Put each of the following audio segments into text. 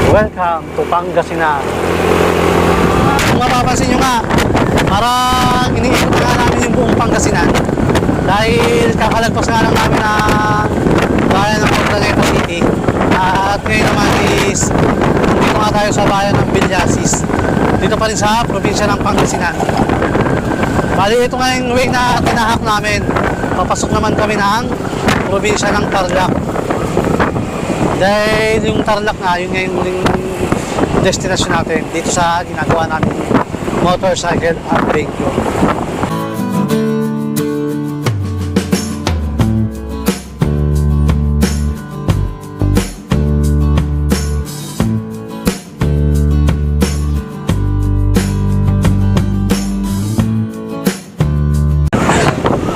Welcome to Pangasinan. Kung mapapansin nyo nga, parang iniikot nga namin yung buong Pangasinan dahil kakalagpas nga lang namin ang bayan ng Urdaneta City. At ngayon naman is dito nga tayo sa bayan ng Villasis, dito pa rin sa probinsya ng Pangasinan. Bali, ito nga yung way na tinahak namin. Papasok naman kami ng probinsya ng Tarlac. Dahil yung Tarlac nga, yun nga yung destination natin dito sa ginagawa namin motorcycle adventure.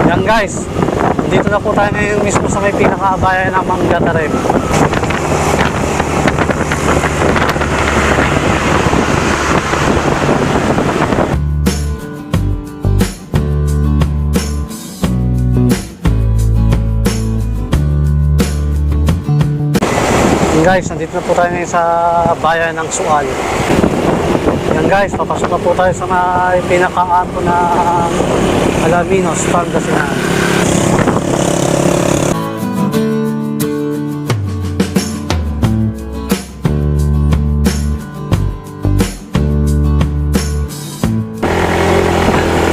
Yan guys, dito na po tayo ngayon mismo sa may pinakaabayan ng Manggatarim. Guys, nandito na po tayo ngayon sa bayan ng Sual. Yan guys, papasok na po tayo sa may pinaka-arko ng Alaminos, Pangasinan.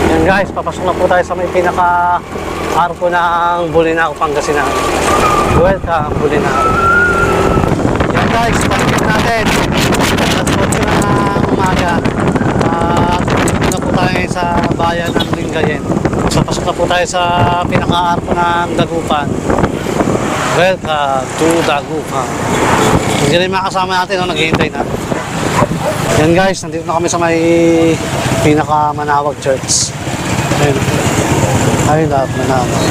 Yan guys, papasok na po tayo sa may pinaka-arko ng Bolinao, Pangasinan. Welcome, Bolinao. Guys, pagkita natin alas 8 na ng umaga. Dito na po tayo sa bayan ng Lingayen. So pasok na po tayo sa pinaka-arko ng Dagupan. Welcome to Dagupan. Hindi na yung mga kasama natin, naghihintay na. Yan guys, nandito na kami sa may pinaka-Manawag Church. Ayun. Ayun na, Manawag.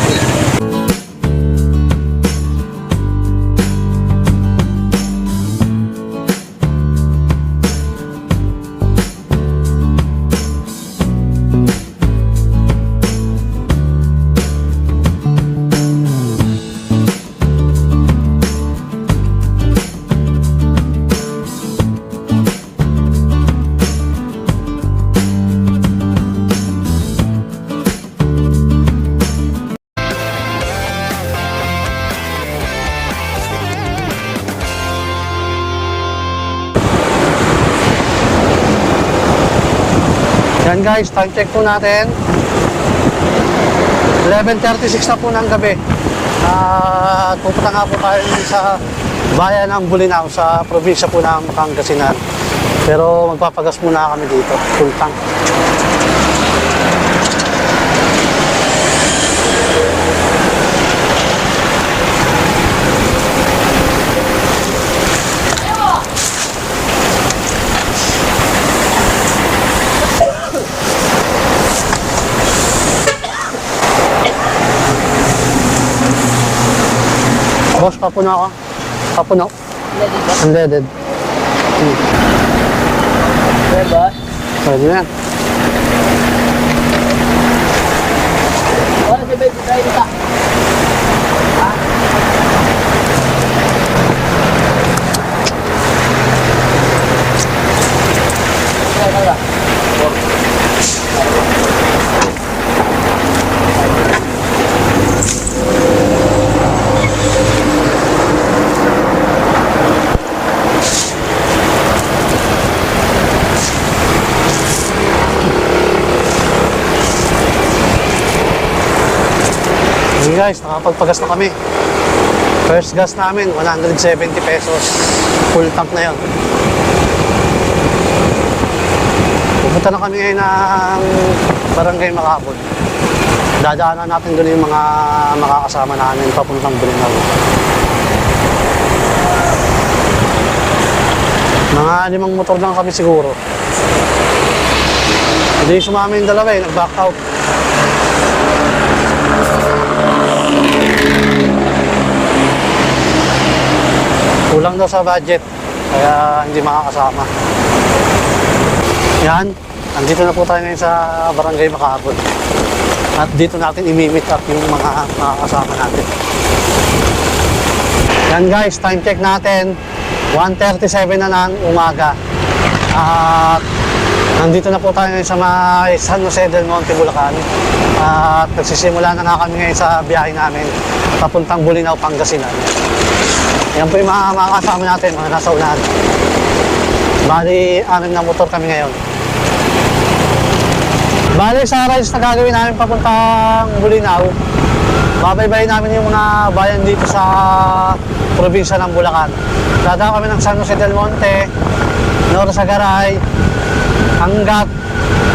Yan guys, time check po natin. 11:36 na po ng gabi. At pupunta nga po tayo sa bayan ng Bolinao sa probinsya po ng Pangasinan. Pero magpapagas muna kami dito, full tank. Boss, papuno ako. Papuno. Unleaded. Pwede ba? Pwede na. Wala si baby tayo isa. Ha? Wala. Guys, nakapagpagas na kami. First gas namin, 170 pesos. Full tank na yun. Pupunta na kami ngayon ng Barangay Makapon. Dadaanan natin doon yung mga makakasama namin papuntang Bolinao. Mga 5 motor lang kami siguro. Hindi sumama yung dalawa nag-back out. Kulang daw sa budget, kaya hindi makakasama. Yan, andito na po tayo ngayon sa Barangay Makapon. At dito natin imi-meet up yung mga kasama natin. Yan guys, time check natin. 1:37 na ng umaga. At nandito na po tayo ngayon sa may San Jose del Monte, Bulacan. At nagsisimula na nga kami ngayon sa biyahe namin papuntang Bolinao, Pangasinan. Yan po yung mga kasama natin, mga nasa unahan. Bali, 6 na motor kami ngayon. Bali, sa rides na gagawin namin papuntang Bolinao, babaybayin namin yung mga bayan dito sa probinsya ng Bulacan. Dadaan kami ng San Jose del Monte, Norsagaray, Angat,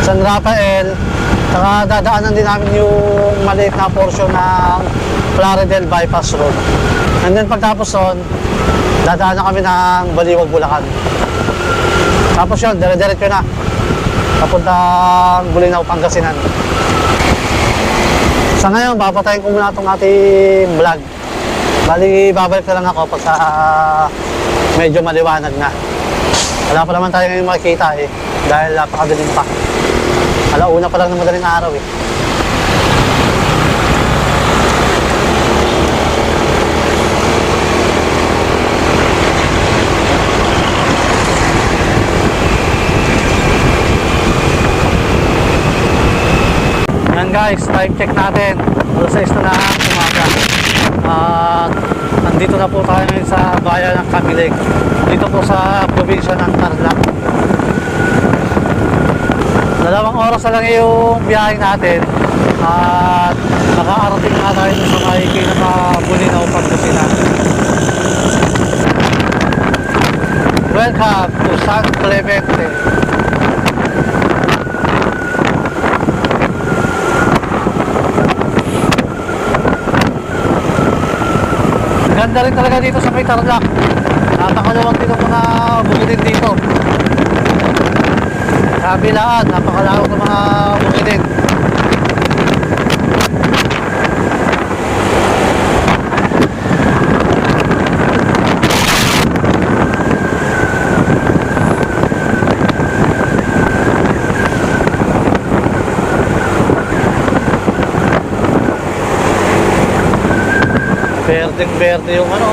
San Rafael, saka dadaanan din namin yung maliit na portion ng Plaridel Bypass Road. And then pagtapos nun, dadaanan kami ng Baliwag, Bulacan. Tapos yun, dire-diretso na papuntang Bolinao, Pangasinan. Sa ngayon, papatayin ko muna itong ating vlog. Bali, babalik na lang ako pagka medyo maliwanag na. Wala pa naman tayo ngayon makikita eh, dahil napakadilim pa. Alauna pa lang ng madaling araw eh. Yan guys, time check natin. Alas 6 na ng umaga. At nandito na po tayo ngayon sa bayan ng Camilig. Dito po sa probinsya ng Tarlac. 2 oras na lang yung biyahe natin. At nakarating na tayo sa may pinaka-Bolinao, Pangasinan. Welcome to San Clemente. Ganda rin talaga dito sa may Tarlac. Napakaluwag dito mga bukidin dito. Kabilaan, napakalawak ng mga bukidin. Berdeng-berde yung ano,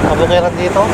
kabukiran dito.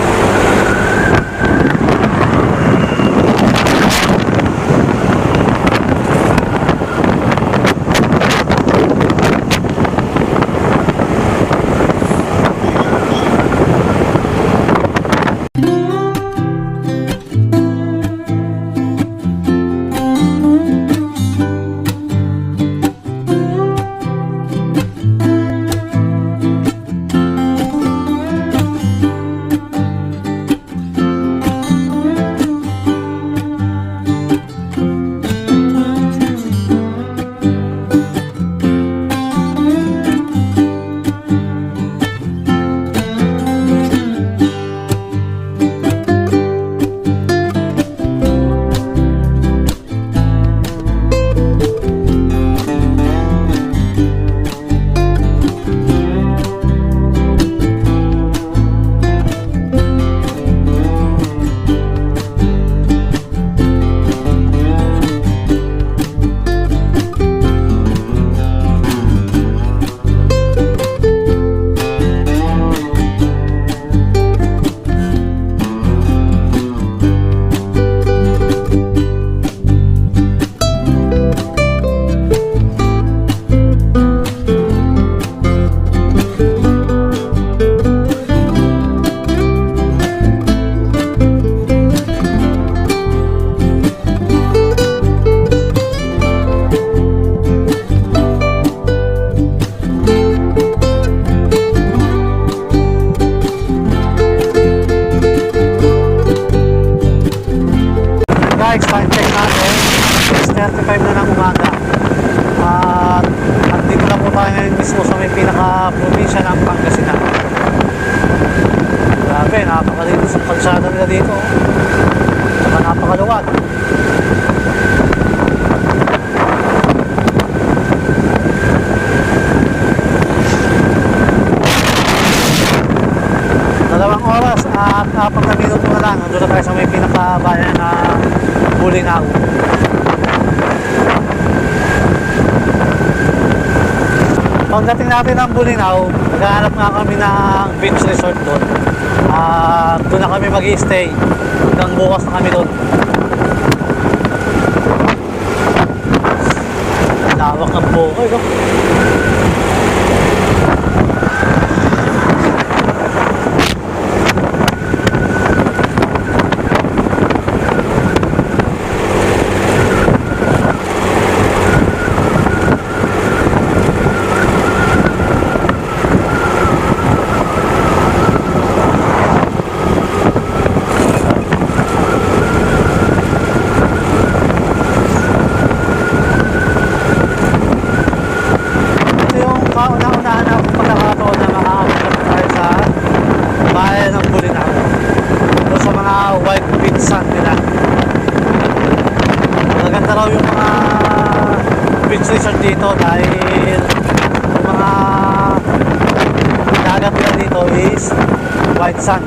Guys, time check natin. 6:35 na ng umaga. At nandito na po tayo ngayon mismo sa may pinaka-probinsya ng Pangasinan. Grabe, napakalinis ang kalsada nila dito. Saka napakaluwag. Oras at 4 na minuto na lang. Nandun na tayo sa may pinakabayan na Bolinao. Pagdating natin ng Bulinaw, naghahanap nga kami ng beach resort doon. Doon na kami mag-i-stay. Hanggang bukas na kami doon. Lawak ng bukoy, no? Ito yung kauna-unahan na pagkakataon na makakapagod tayo sa bayan ng Bulinaw. Doon sa mga white beach sand nila. Maganda raw yung mga beach resort dito dahil yung mga dagat nila dito is white sand.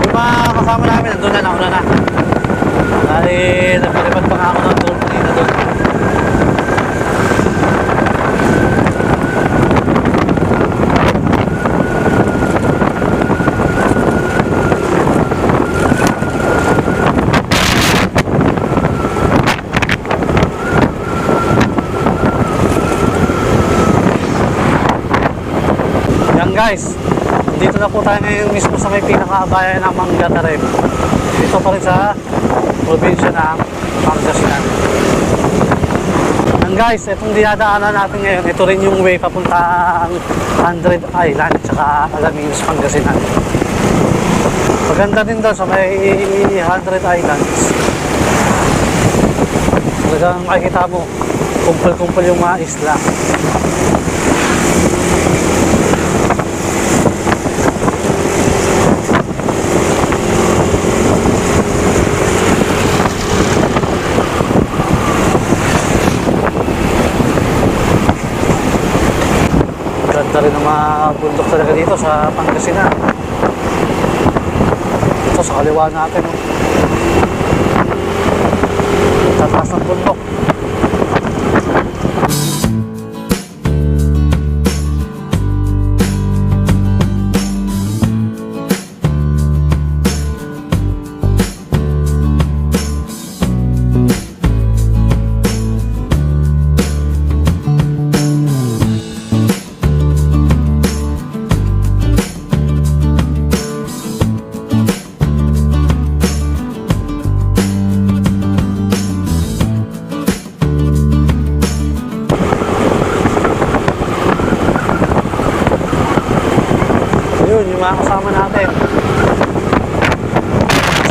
Yung mga kasama namin nandun na, nauna na. Dahil napalipad pa nga ako ng doon kanina doon. Yan guys, dito na po tayo ngayon mismo sa may pinakabayan ng Manggatarim. Dito pa rin sa probinsya ng Pangasinan. Yan guys, itong dinadaanan natin ngayon, ito rin yung way papuntang 100 Island tsaka Alaminos, Pangasinan. Maganda din doon sa may 100 Islands. Talagang makikita mo, kumpul-kumpul yung mga isla. Ganda rin ang mga bundok talaga dito sa Pangasinan. Ito sa kaliwa natin. Oh. Tataas ng bundok. Yun, yung mga kasama natin.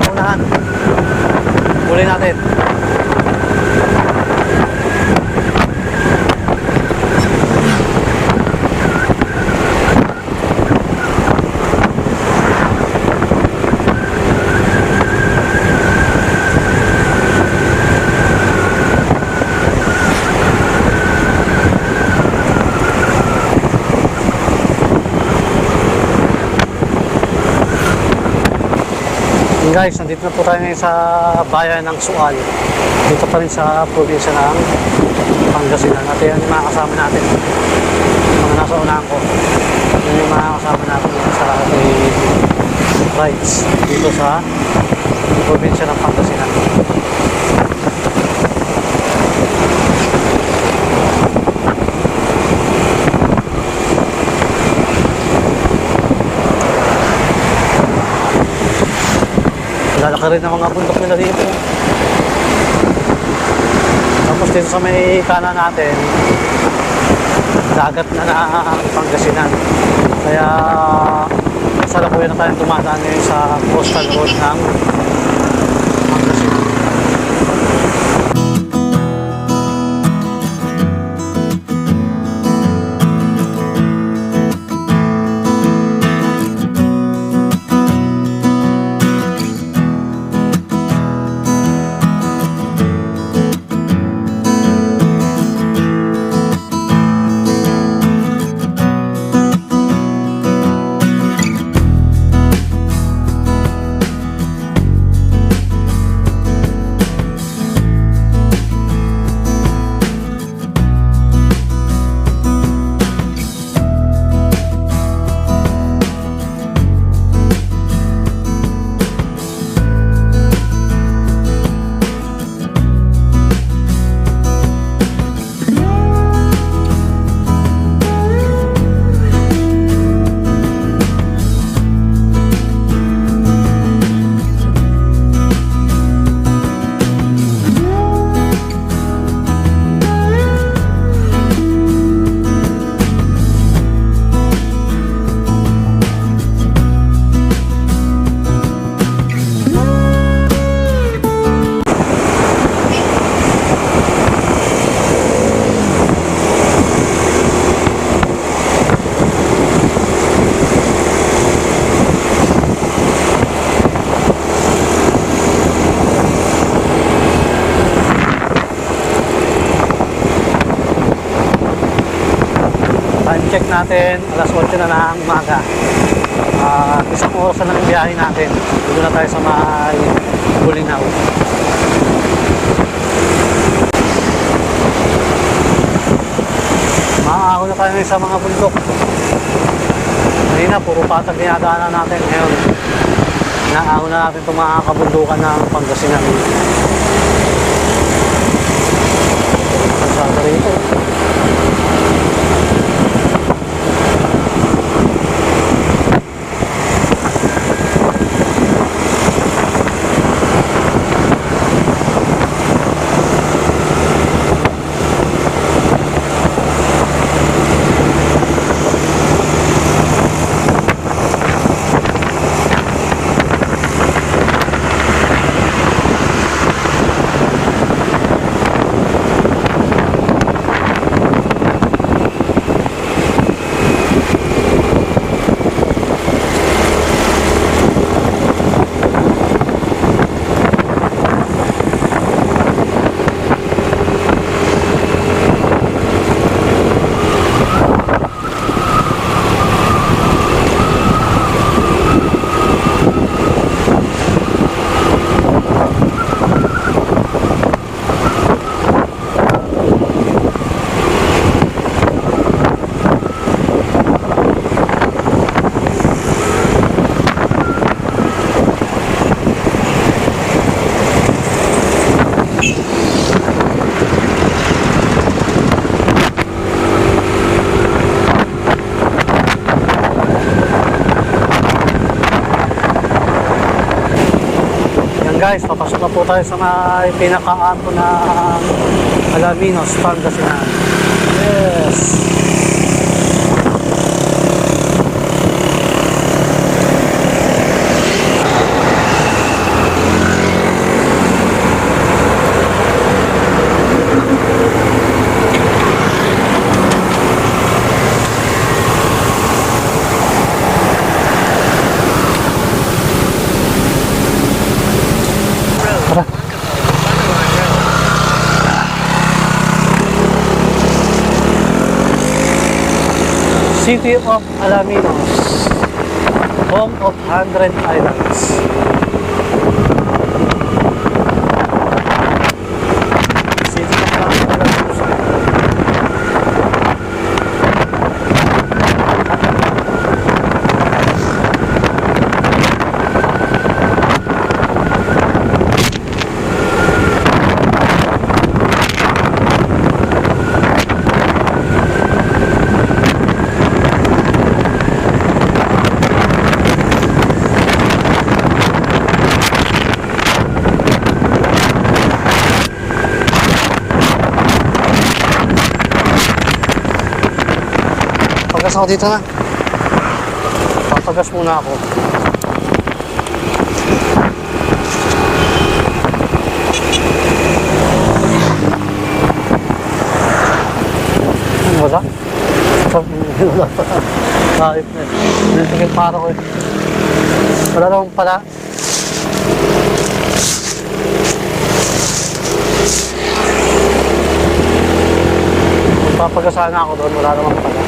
Sa unahan. Huli natin. Guys, nandito na po tayo ngayon sa bayan ng Sual. Dito pa rin sa probinsya ng Pangasinan. At yan yung mga kasama natin. Mga nasa unahan ko. Yan yung mga kasama natin sa rides dito sa probinsya ng Pangasinan. Lalaki rin ang mga bundok nila dito. Tapos dito sa may kanan natin, dagat na ang Pangasinan. Kaya salakuyan na tayong dumadaan ngayon sa coastal road ng Pangasinan. check natin, alas 8 na ng umaga. Isang oras na lang ang biyahe natin. Dito na tayo sa may Bulinaw. Maaako na tayo sa mga bundok. Kanina, puro patag dinadaanan natin. Ngayon, inaako na natin itong mga kabundukan ng Pangasinan. Pansada rito. Guys, papasok na po tayo sa may pinaka-ato na Alaminos, Pangasinan. Yes! City of Alaminos, home of 100 islands. City of Alaminos. Pagas ako dito na. Papagas muna ako. Wala? Wala pa. Kahit na. Nilitigil para ko eh. Wala naman pala. Papagasana ako doon. Wala naman pala.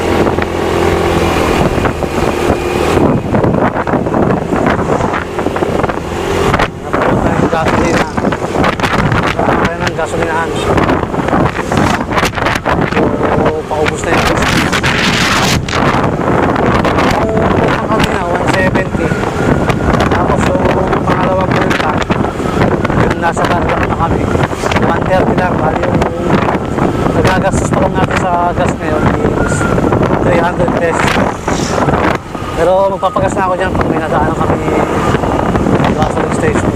Gasolina. Kaya ng gasolinahan. So, paubos na yun. Ang kanina, 170. Tapos, so, pangalawang punta, yung nasa Tarlac na kami. 130 lang. Bali yung nagagastos pa lang natin sa gas ngayon is 300 pesos. Pero magpapagas na ako dyan pag may nadaanan kami gasoline station.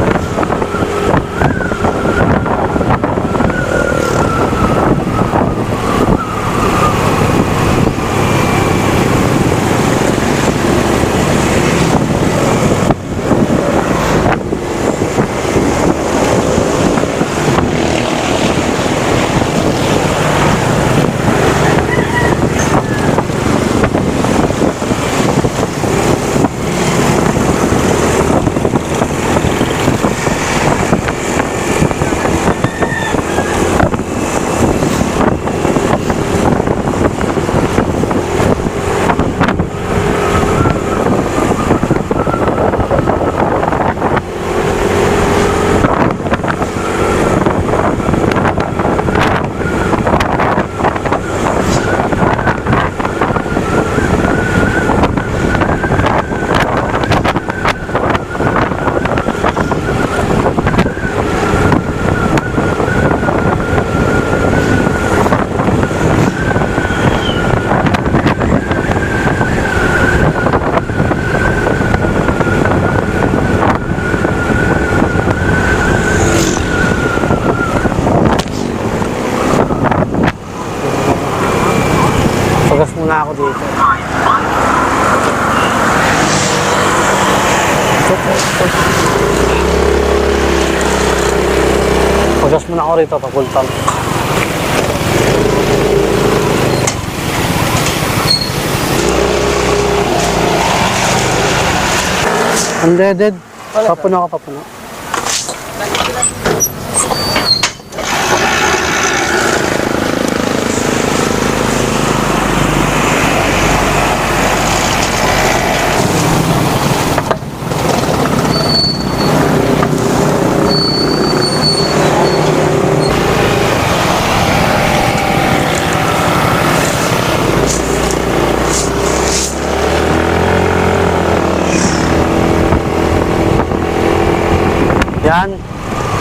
Pagas muna ako rito, pa-full tank. Unleaded. Papuno ka, papuno. Yan.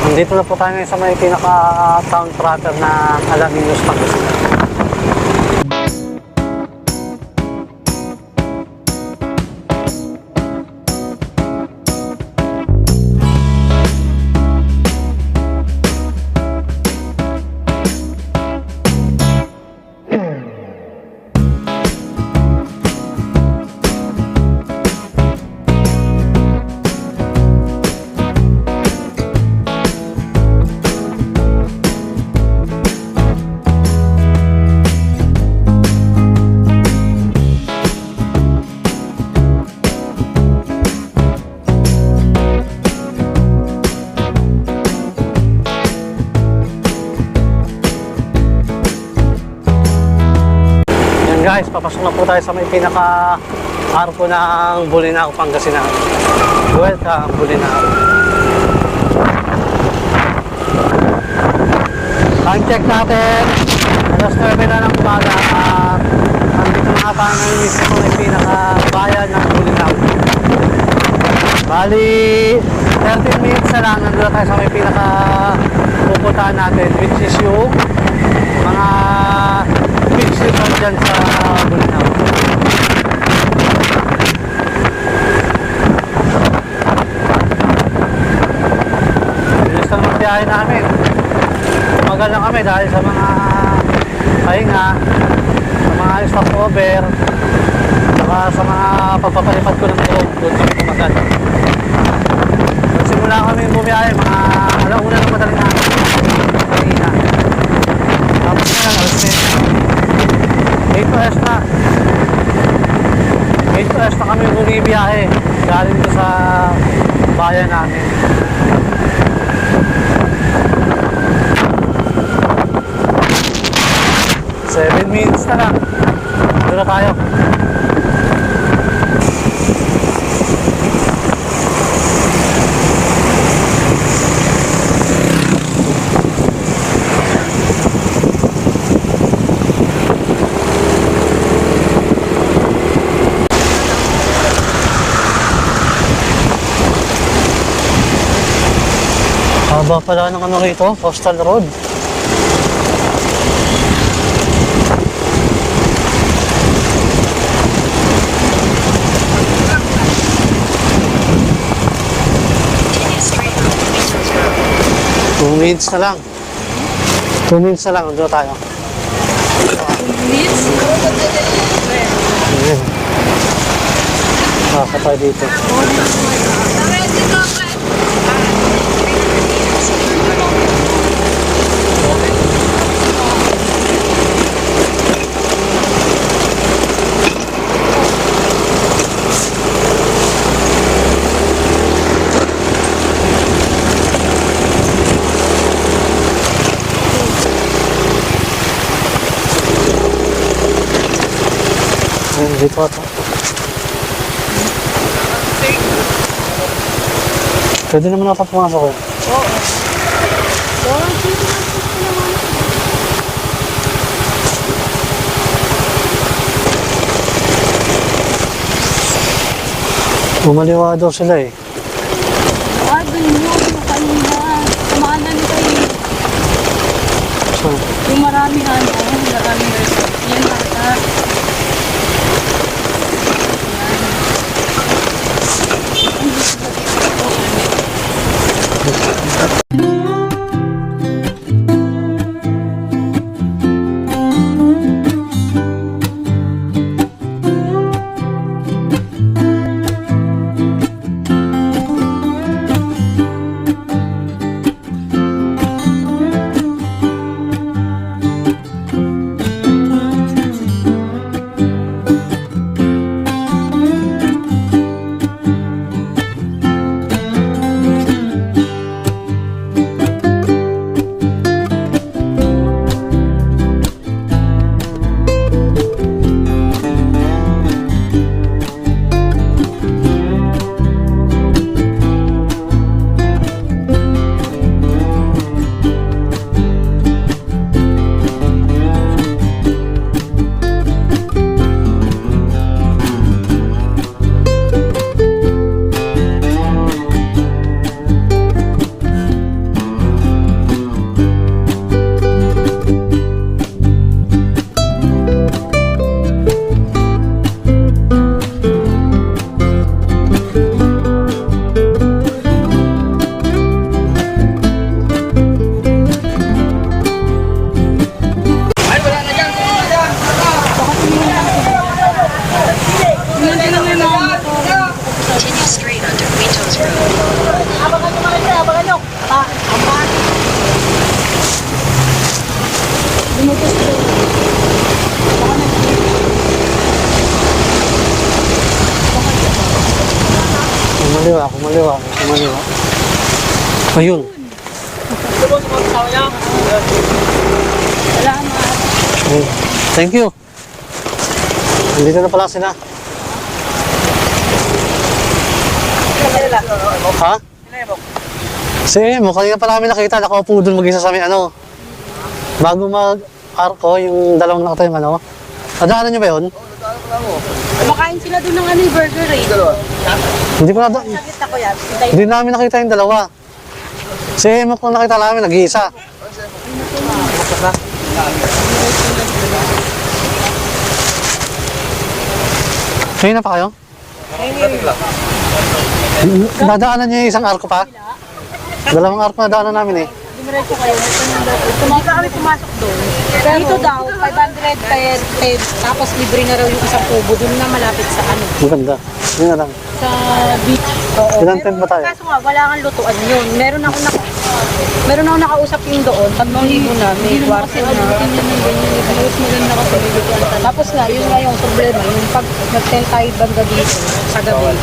Nandito na po tayo ngayon sa may pinaka-town proper na Alaminos, Pangasinan. Guys, papasok na po tayo sa may pinaka-araw po ng Bolinao, Pangasinan. Welcome, Bolinao. Time check natin. Alas 9 na ng umaga at nandito na tayo ngayon mismo sa may pinaka-bayan ng Bolinao. Bali, 13 minutes na lang nandito tayo sa may pinaka-pupuntahan natin, which is yung mga beach resort dyan sa Bolinao. Bilis lang ang biyahe namin. Tumagal lang kami dahil sa mga pahinga, sa mga stopover, saka sa mga pagpapalipad ko ng ilog. Doon kami tumagal. Nagsimula kami bumiyahe, mga alauna ng madaling namin. Pahinga. Tapos na yan, alas 8 to S na. 8 to S na kami bumibiyahe. Galing ko sa bayan namin. Seven minutes na lang. Doon na tayo. Haba pala ng ano rito, Coastal Road. Two minutes na lang. 2 minutes na lang, doon tayo. 2 minutes? Ayan. Tayo dito. Dito ata. Pwede naman ata pumasok ko. Oo. Umaliwa daw sila eh. Ah, dun yun. Kanina. Kumanan kayo. So, Yung maraming ano, maraming resort. Yan ata. kumaliwa. Ayun. Salamat. Ayun. Thank you. Nandito na pala sila. Ha? Si Emo, kanina pa namin nakita, nakaupo doon mag-isa sa amin, ano. Bago mag-arko, yung dalawang nakatayong ano. Nadaanan niyo ba yun? Kumakain sila doon ng burger eh. Hindi ko na Nakita ko yan. Hindi namin nakita yung dalawa. Si Emo kung nakita namin, nag-iisa. Ngayon na pa kayo? Nadaanan niyo yung isang arko pa? Dalawang arko na daanan namin eh. Diretso kayo. Hindi pa kami pumasok doon. Dito daw, 500 per head. Tapos libre na raw yung isang kubo. Doon na malapit sa ano. Ang ganda. Yun na lang. Sa beach. Oo. Ilang tent ba tayo? Kaso nga, wala kang lutuan yun. Meron ako nakausap yung doon. Pag maligo na, may kwarto na. Maganda kasi may lutuan talaga. Tapos nga, yun nga yung problema. Yung pag nag-tent tayo banda dito, sa gabi.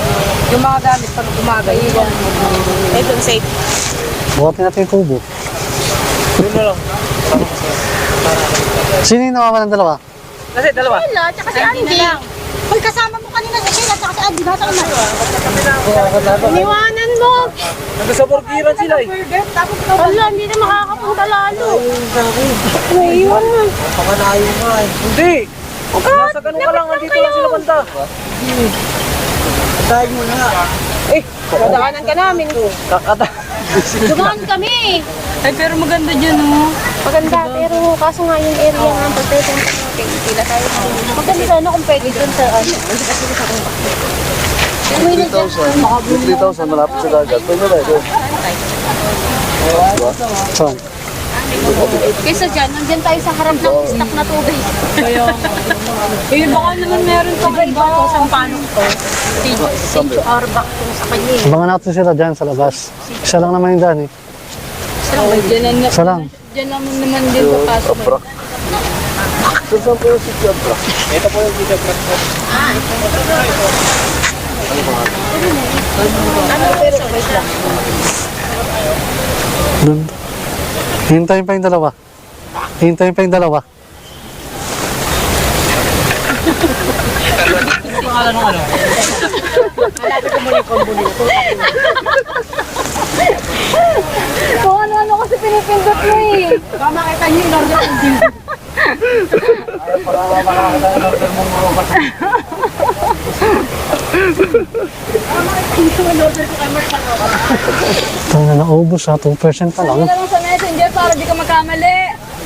Yung mga gamit pag umaga, yun. Ito, safe. Buhatin natin yung kubo. Sino yung nawawalan ng dalawa? Kasi dalawa. Sheila, tsaka si Andy. Hoy, kasama mo kanina si Sheila, tsaka si Andy. Nasa ka na. Iniwanan mo. Nandun sa burgiran sila eh. Wala, hindi na makakapunta lalo. Naiwan mo. Pakanayo nga eh. Hindi! Nasa ganun ka lang, nandito lang sila banda. Katayin mo na nga. Dadaanan ka namin. Dumaan kami. Ay, pero maganda dyan, oh. Maganda, pero kaso nga yung area nga, pagpwede natin, pila tayo. Maganda sana kung pwede dun sa ano. 3,000 malapit sa dagat. Pwede na ito. Saan? Kaysa dyan, nandyan tayo sa harap ng stock na tubig. Kaya nga. Eh, baka naman meron pang iba ko sa paano to. CR back kung sa kanya eh. Abangan natin sila dyan sa labas. Isa lang naman yung daan eh. Isa lang. Dyan naman naman din ko kaso. Saan po yung city of Rock? Ito po yung city of Rock. Ano pero wait lang. Doon. Hintayin pa yung dalawa. Hintayin pa yung dalawa. Kung ano-ano kasi pinipindot mo eh. Baka makita niyo yung order ng din. Ito na naubos ha. 2% pa lang. Hindi lang sa messenger para di ka magkamali.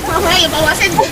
Mamaya, bawasan mo.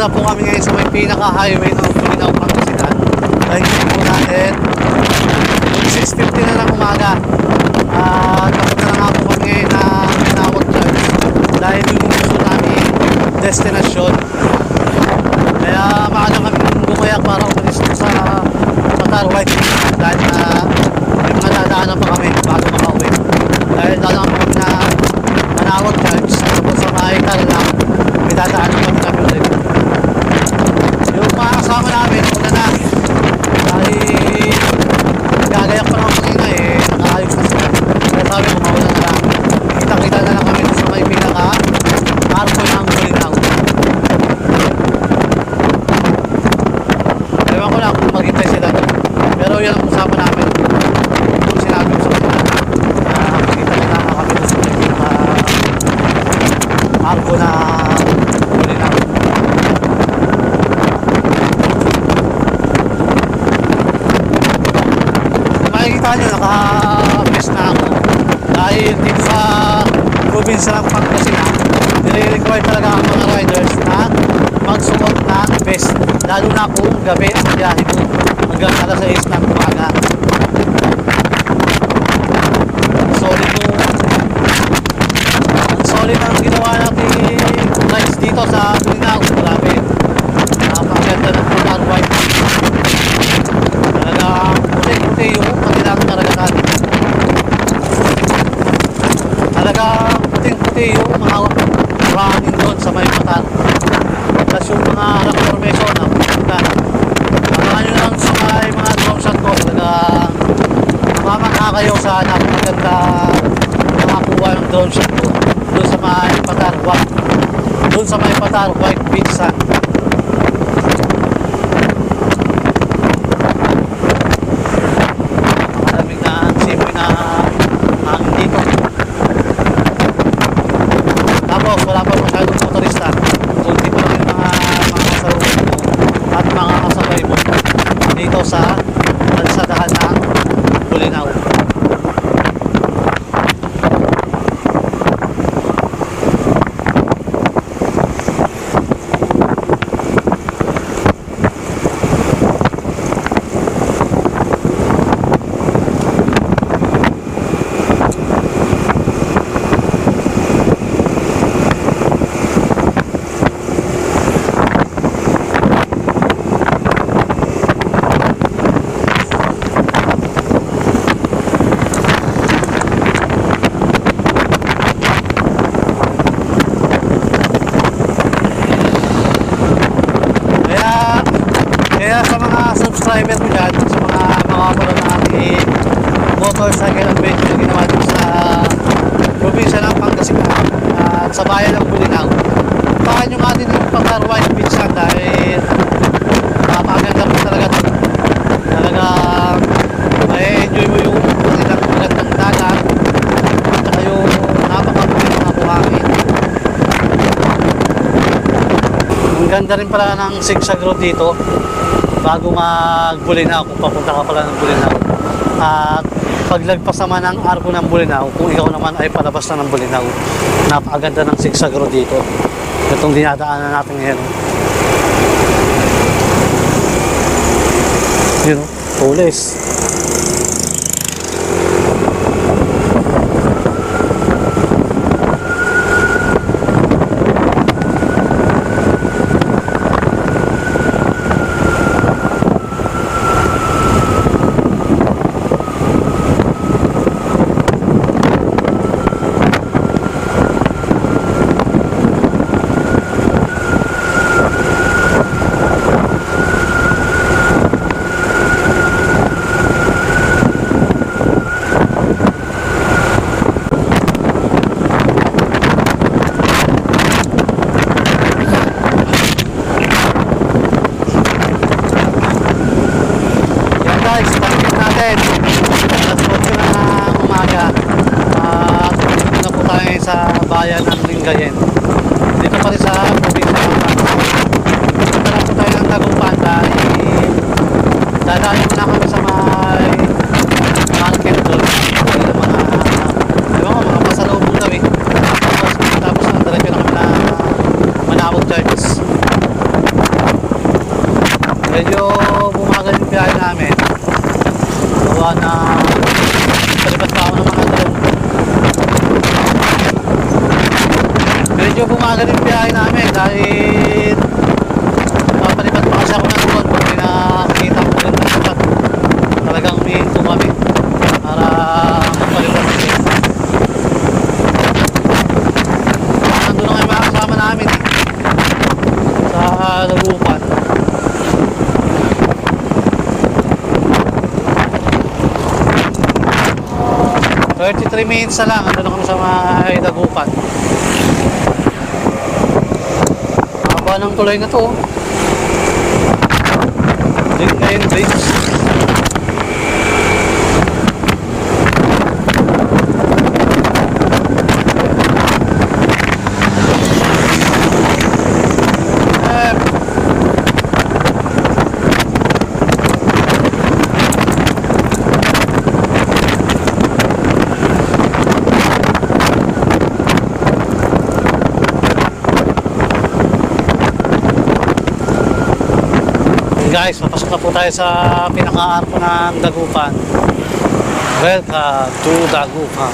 na po kami ngayon sa may pinaka-highway ng Bulinaw, Pangasinan. Dahil po natin 6:50 na ng umaga. Tapos na nga po kami ngayon na Manawag Church dahil yung gusto namin destinasyon. Kaya maaga kami gumayak para umalis sa White dahil may mga dadaanan pa kami bago makauwi. Dahil dadaan pa kami na Manawag Church, tapos sa Mahikal lang may dadaanan pa kami ulit. Yung mga kasama namin, una na ay gagayak pa naman kanina nakaayos na sila. Kaya sabi ko mawala na lang, kita-kita na lang kami sa may pinaka-arko ng Bulinaw. Ewan ko lang kung maghintay sila. Pero yan ang usama namin. Kung sinabi ko sa kanila na kita-kita na kami sa may pinaka-arko na Bulinaw. Makikita nyo, naka-best na ako. Dahil dito sa probinsya ng Pangasinan, nire-require talaga ang mga riders na magsuot ng vest. Lalo na kung gabi ang biyahe ko hanggang alas 6 ng umaga. Solid ang ginawa natin rides dito sa Bulinaw. Grabe. Napakaganda ng Polar White. Talagang puti-puti yung kanilang karagatan. Talagang puti-puti yung mga running doon sa may patar. Tapos yung mga rock formation na pupunta. Abangan nyo lang sa mga drone shot ko. Talagang mamangha kayo sa napakaganda makakuha yung drone shot ko. Doon sa may patar, doon sa may patar, White Beach Sand. Maraming na simoy na hangin dito. Tapos wala pa masyadong motorista. Kunti pa lang yung mga kasalubong mo at mga kasabay mo dito sa kalsadahan ng Bulinaw. Kaya sa mga subscriber ko dyan, sa mga makapanood na aking motorcycle adventure na ginawa dito sa probinsya ng Pangasinan at sa bayan ng Bulinaw, pahan nyo nga din yung Patar White Beach Sand dahil napakaganda po talaga ito. Talagang may-enjoy mo yung kanilang magandang dagat at yung napakapulit na buhangin. Ang ganda rin pala ng zigzag road dito bago mag-Bulinaw, kung papunta ka pala ng Bulinaw. At paglagpas naman ng arko ng Bulinaw, kung ikaw naman ay palabas na ng Bulinaw, napakaganda ng zigzag road dito. Itong dinadaanan natin ngayon. Yun, pulis. Guys, target natin alas 8 na ng umaga at dito na po tayo sa bayan ng Lingayen, dito pa rin sa probinsya ng Pangasinan. Dito na po tayo ng Tagupan dahil dadayo na kami sa may market doon. Mga pasalubong daw tapos na diretso na kami na Manawag Church. medyo bumagal yung biyahe namin. Gawa na palipat pa ako ng mga drone. Medyo bumagal yung biyahe namin dahil papalipat pa kasi ako ng drone pag may nakakita ko rin ng spot. Talagang umihinto kami para magpalipat kasi. Nandun lang yung mga kasama namin sa Lagupan. 33 minutes na lang, ando na kami sa may Dagupan. Haba ng tuloy na to. Ngayon, bridge. Guys, papasok na po tayo sa pinaka-arko ng Dagupan. Welcome to Dagupan.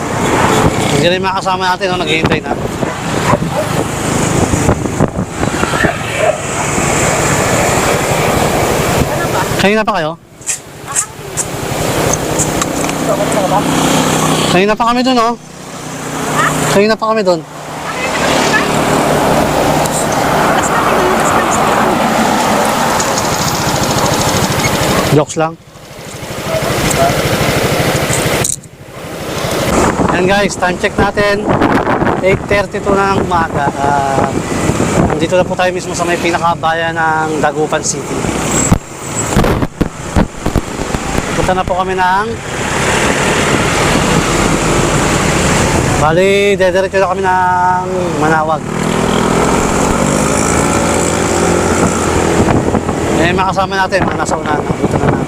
Hindi na yung mga kasama natin, no? Naghihintay na. Kanina pa kayo? Kanina pa kami dun, no? Kanina pa kami dun. Jokes lang. Yan guys, time check natin 8:32 na ng umaga. Nandito na po tayo mismo sa may pinakabayan ng Dagupan City. Punta na po kami ng bali, dediretso na kami ng Manawag. Eh, makasama natin, mga nasa unahan. Nabuto na natin.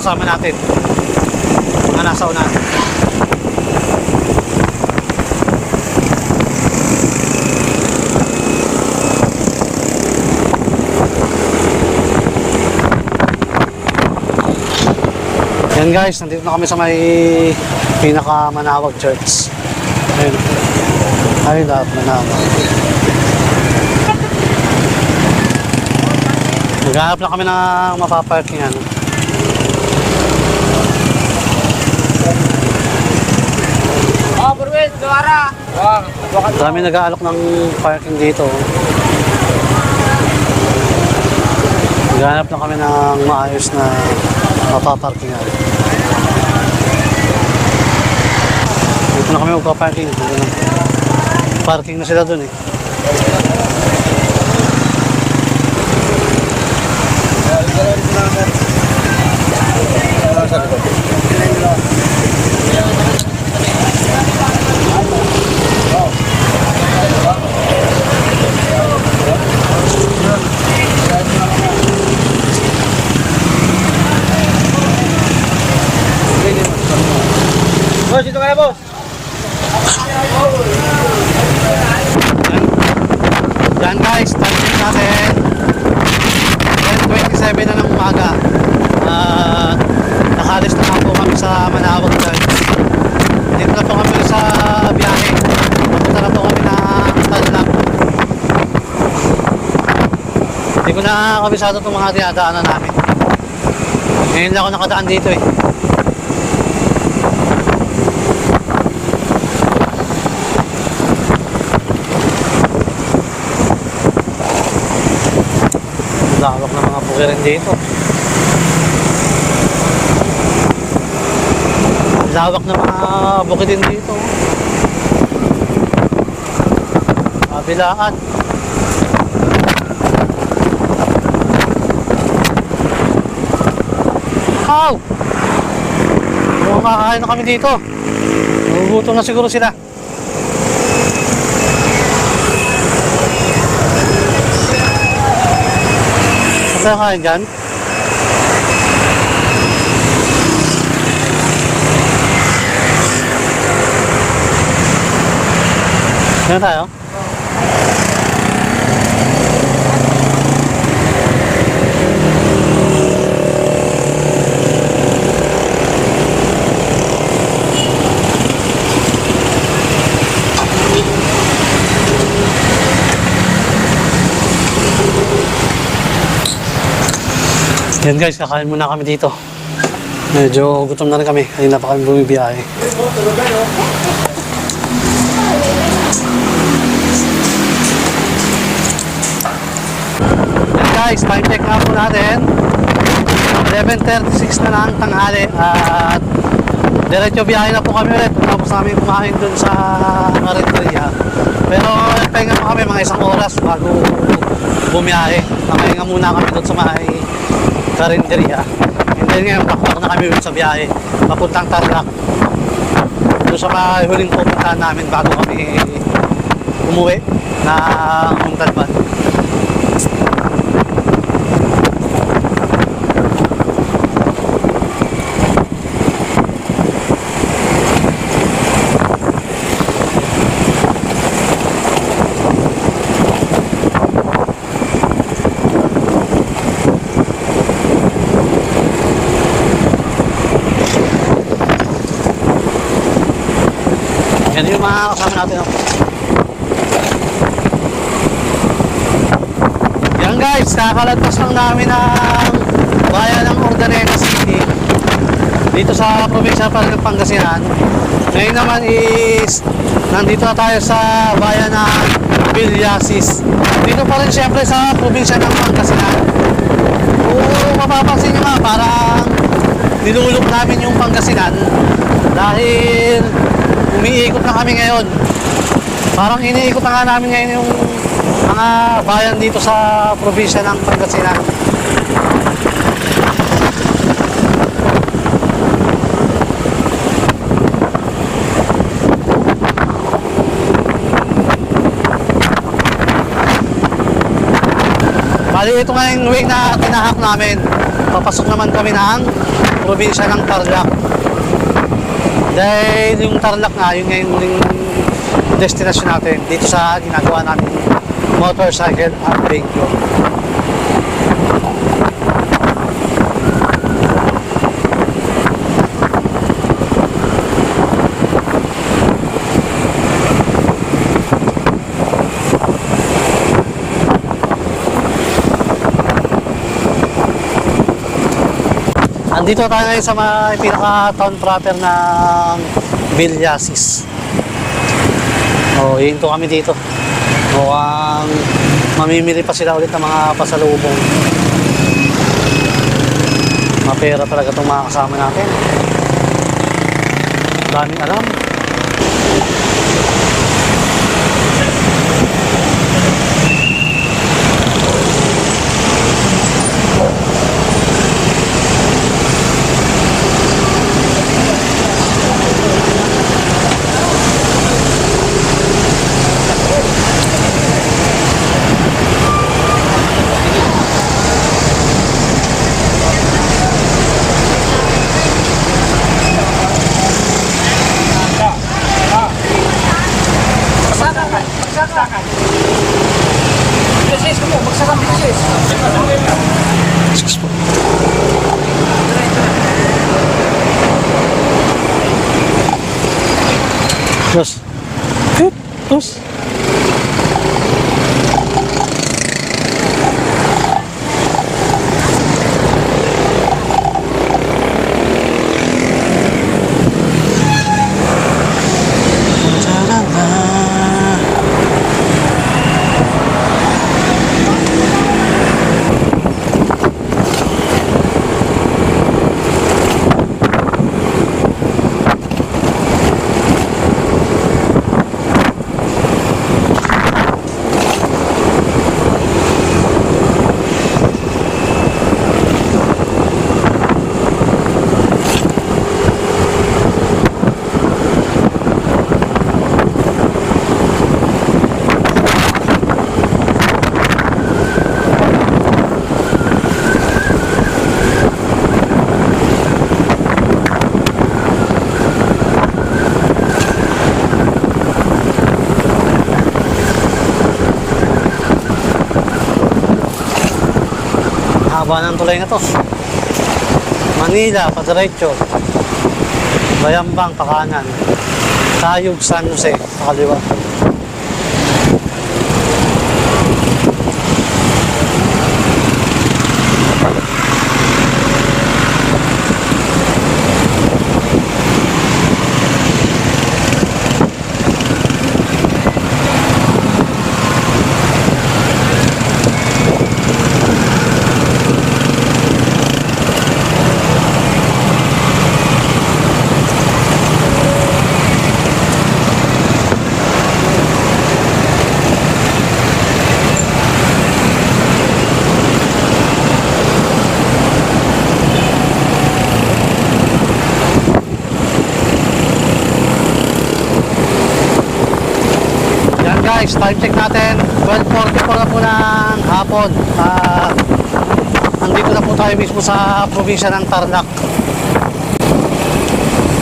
kasama natin. Mga nasa unahan. Yan guys, nandito na kami sa may pinaka-Manawag Church. Ayun. Ayun lahat, Manawag. Naghahanap lang kami ng mapaparkingan. Oh, Burwis, Luara! Marami nag-aalok ng parking dito. Naghahanap lang kami ng maayos na mapaparkingan. Dito na kami magpaparking. Dito na. Parking na sila dun eh. Boss, dito kaya, boss! Yan guys, parking natin. 10:27 na ng umaga. Nakalis na nga po kami sa Manawag Church. Dito na po kami sa biyahe. Papunta na po kami ng Tarlac. Hindi ko na kabisado itong mga dinadaanan namin. Ngayon lang ako nakadaan dito eh. Lawak ng mga bukirin dito. Lawak ng mga bukirin dito. Kabilaan. Wow! Mukhang kakain na kami dito. Nagugutom na siguro sila. Saan tayo kain dyan? Saan tayo? Yan guys, kakain muna kami dito. Medyo gutom na rin kami. Kanina pa kami bumibiyahe. Yan guys, time check nga po natin. 11:36 na lang tanghali. At diretso biyahe na po kami ulit. Tapos namin kumain dun sa Carinderia. Pero pahinga pa kami mga 1 oras bago bumiyahe. Nakahinga muna kami dun sa may Carinderia. And then ngayon, pakpak na kami ulit sa biyahe. Papuntang Tarlac. Doon sa mga huling pupuntahan namin bago kami umuwi na Montalban. Yan yung mga kasama natin. Oh. Yan guys, kakalagpas lang namin ng bayan ng Ordaneta City. Dito sa probinsya pa rin ng Pangasinan. Ngayon naman is nandito na tayo sa bayan ng Villasis. Dito pa rin syempre sa probinsya ng Pangasinan. Kung mapapansin nyo nga, parang nilulok namin yung Pangasinan dahil umiikot na kami ngayon. Parang iniikot na nga namin ngayon yung mga bayan dito sa probinsya ng Pangasinan. Bali, ito nga yung way na tinahak namin. Papasok naman kami ng probinsya ng Tarlac. Dahil yung Tarlac nga, yun ngayon yung destination natin dito sa ginagawa namin motorcycle adventure. Andito tayo ngayon sa pinaka-town proper ng Villasis. Hinto kami dito. Mukhang mamimili pa sila ulit ng mga pasalubong. Mapera talaga itong mga kasama natin. Daming alam. Terus. Terus. Haba ng tulay na to. Manila, padiretso. Bayambang, pakanan. Tayog, San Jose, pakaliwa. Guys, time check natin 12:44 na po ng hapon. Nandito na po tayo mismo sa probinsya ng Tarlac.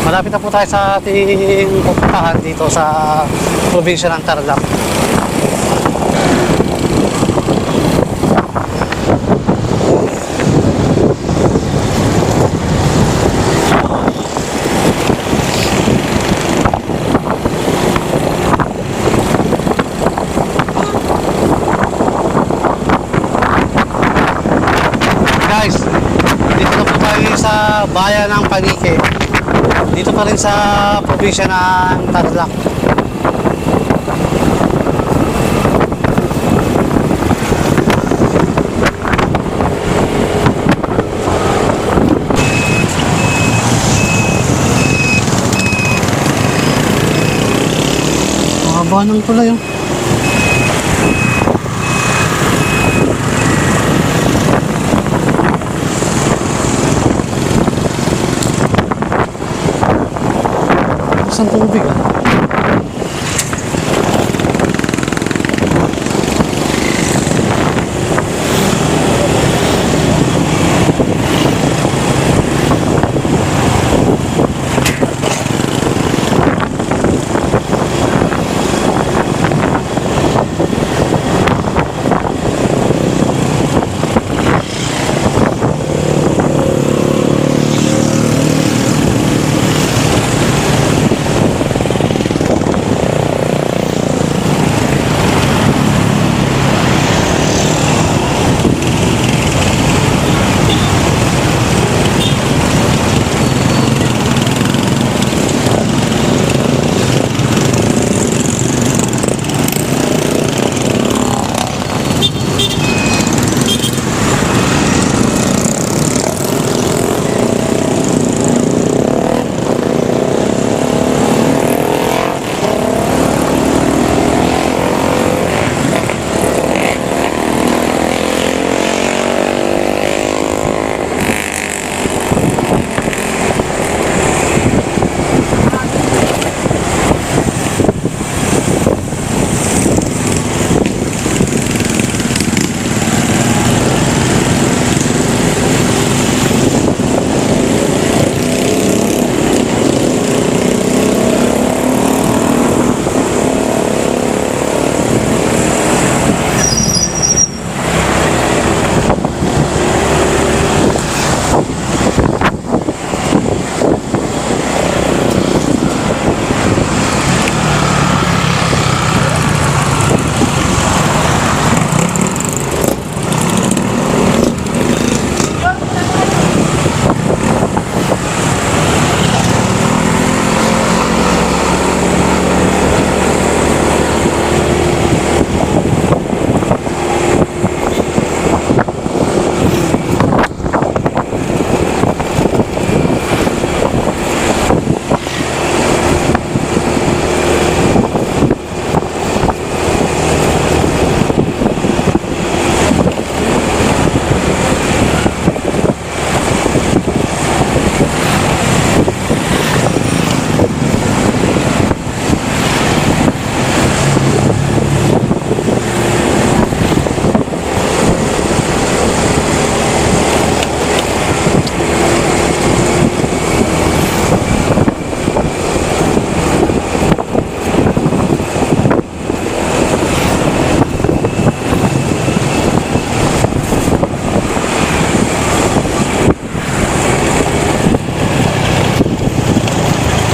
Malapit na po tayo sa ating pupuntahan dito sa probinsya ng Tarlac. Guys, dito na po tayo sa bayan ng Panique. Dito pa rin sa probinsya ng Tarlac. Mahaba ng tulay yun. Saan tubig ah?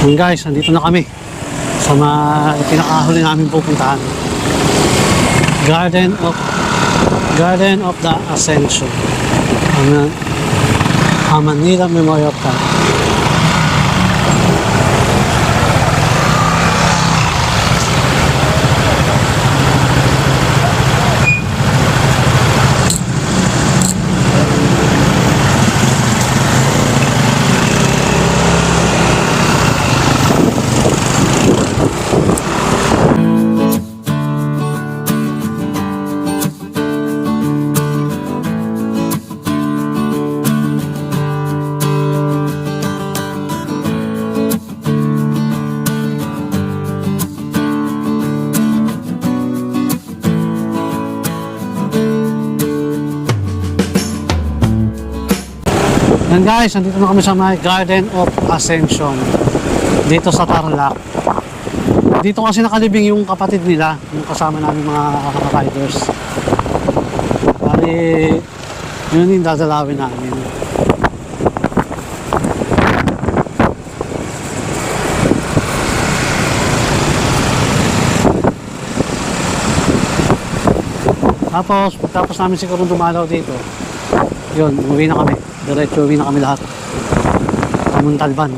Yun guys, nandito na kami sa pinakahuli namin pupuntahan. Garden of the Ascension. Manila Memorial Park. Yan guys, nandito na kami sa may Garden of Ascension dito sa Tarlac. Dito kasi nakalibing yung kapatid nila, yung kasama namin mga riders. Bali, yun yung dadalawin namin. Tapos namin siguro dumalaw dito. Yun, umuwi na kami. Diretso uwi na kami lahat. Muntalban.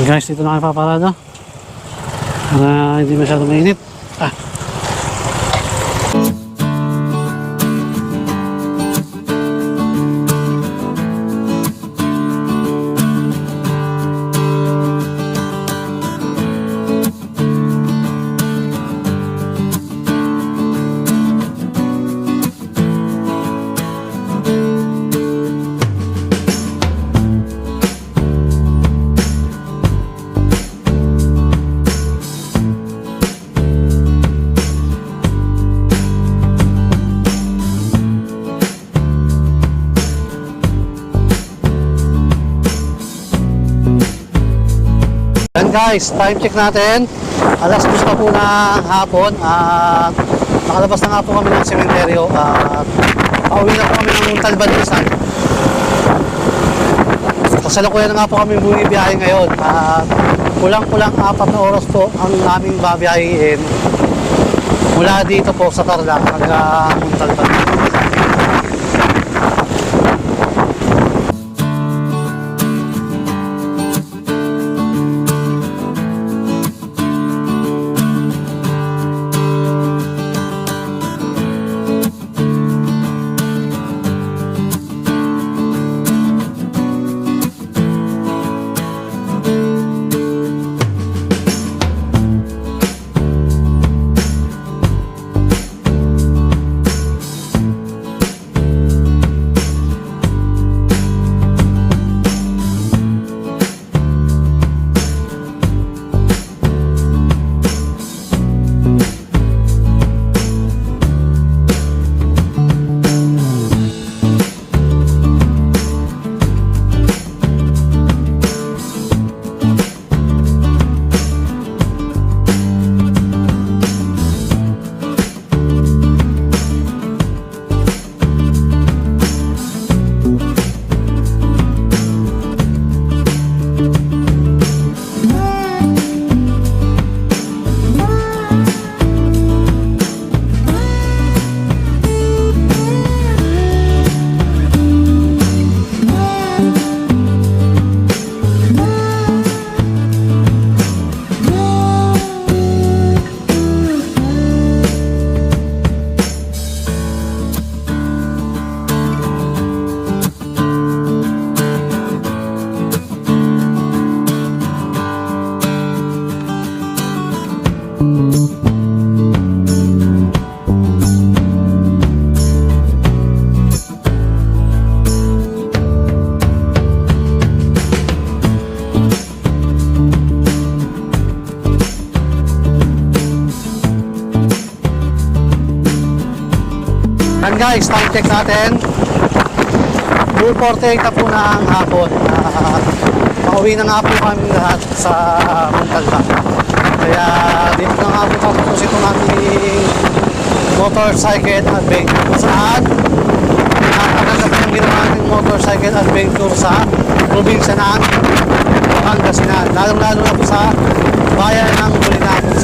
Guys, dito na kayo paparada para hindi masyado mainit. Yan guys, time check natin. Alas 2 na po na hapon at nakalabas na nga po kami ng sementeryo at pauwi na po kami ng Muntalban Rizal. Kasalukuyan na nga po kami bumibiyahe ngayon at kulang-kulang 4 na oras po ang aming babiyahiin mula dito po sa Tarlac hanggang Muntalban. Yan guys, time check natin. 2:48 na po ng hapon. Pauwi na nga po kami lahat sa Montalban. Kaya dito na nga po tapos itong ating motorcycle adventure kung saan napaganda po yung ginawa natin motorcycle adventure sa probinsya ng Pangasinan. Lalong-lalo na po sa bayan ng Bulinaco